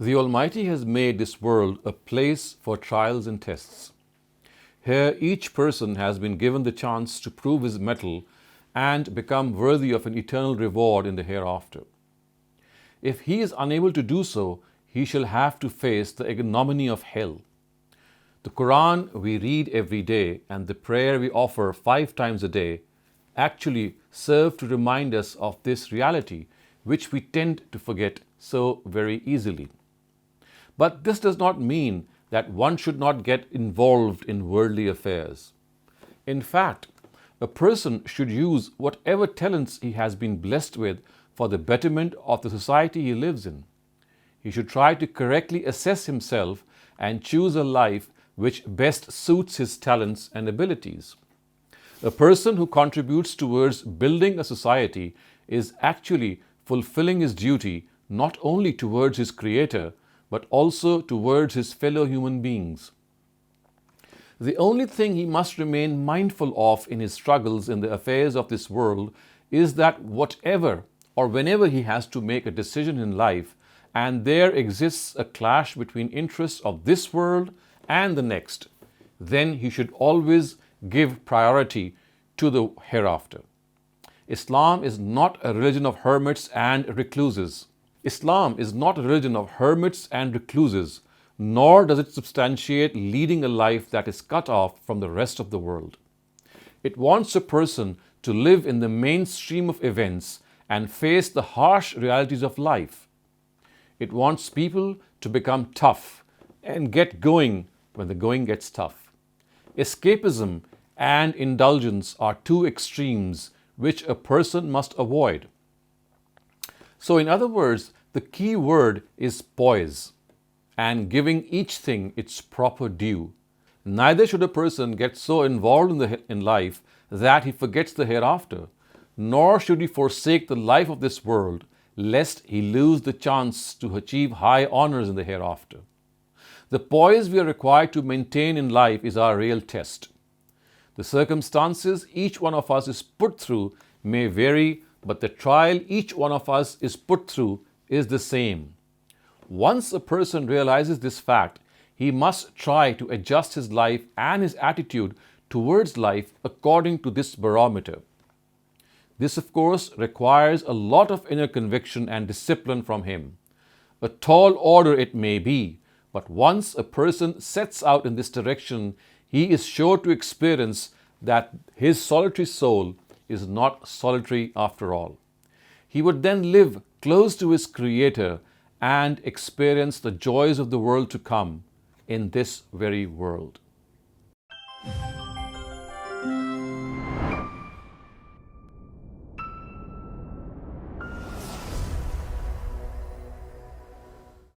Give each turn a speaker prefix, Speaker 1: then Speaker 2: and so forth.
Speaker 1: The Almighty has made this world a place for trials and tests. Here, each person has been given the chance to prove his mettle and become worthy of an eternal reward in the hereafter. If he is unable to do so, he shall have to face the ignominy of hell. The Quran we read every day and the prayer we offer 5 times a day actually serve to remind us of this reality, which we tend to forget so very easily. But this does not mean that one should not get involved in worldly affairs. In fact, a person should use whatever talents he has been blessed with for the betterment of the society he lives in. He should try to correctly assess himself and choose a life which best suits his talents and abilities. A person who contributes towards building a society is actually fulfilling his duty not only towards his Creator, but also towards his fellow human beings. The only thing he must remain mindful of in his struggles in the affairs of this world is that whatever or whenever he has to make a decision in life and there exists a clash between interests of this world and the next, then he should always give priority to the hereafter. Islam is not a religion of hermits and recluses. Islam is not a religion of hermits and recluses, nor does it substantiate leading a life that is cut off from the rest of the world. It wants a person to live in the mainstream of events and face the harsh realities of life. It wants people to become tough and get going when the going gets tough. Escapism and indulgence are 2 extremes which a person must avoid. So in other words, the key word is poise and giving each thing its proper due. Neither should a person get so involved in life that he forgets the hereafter, nor should he forsake the life of this world, lest he lose the chance to achieve high honors in the hereafter. The poise we are required to maintain in life is our real test. The circumstances each one of us is put through may vary, but the trial each one of us is put through is the same. Once a person realizes this fact, he must try to adjust his life and his attitude towards life according to this barometer. This, of course, requires a lot of inner conviction and discipline from him. A tall order it may be, but once a person sets out in this direction, he is sure to experience that his solitary soul is not solitary after all. He would then live close to his Creator and experience the joys of the world to come in this very world.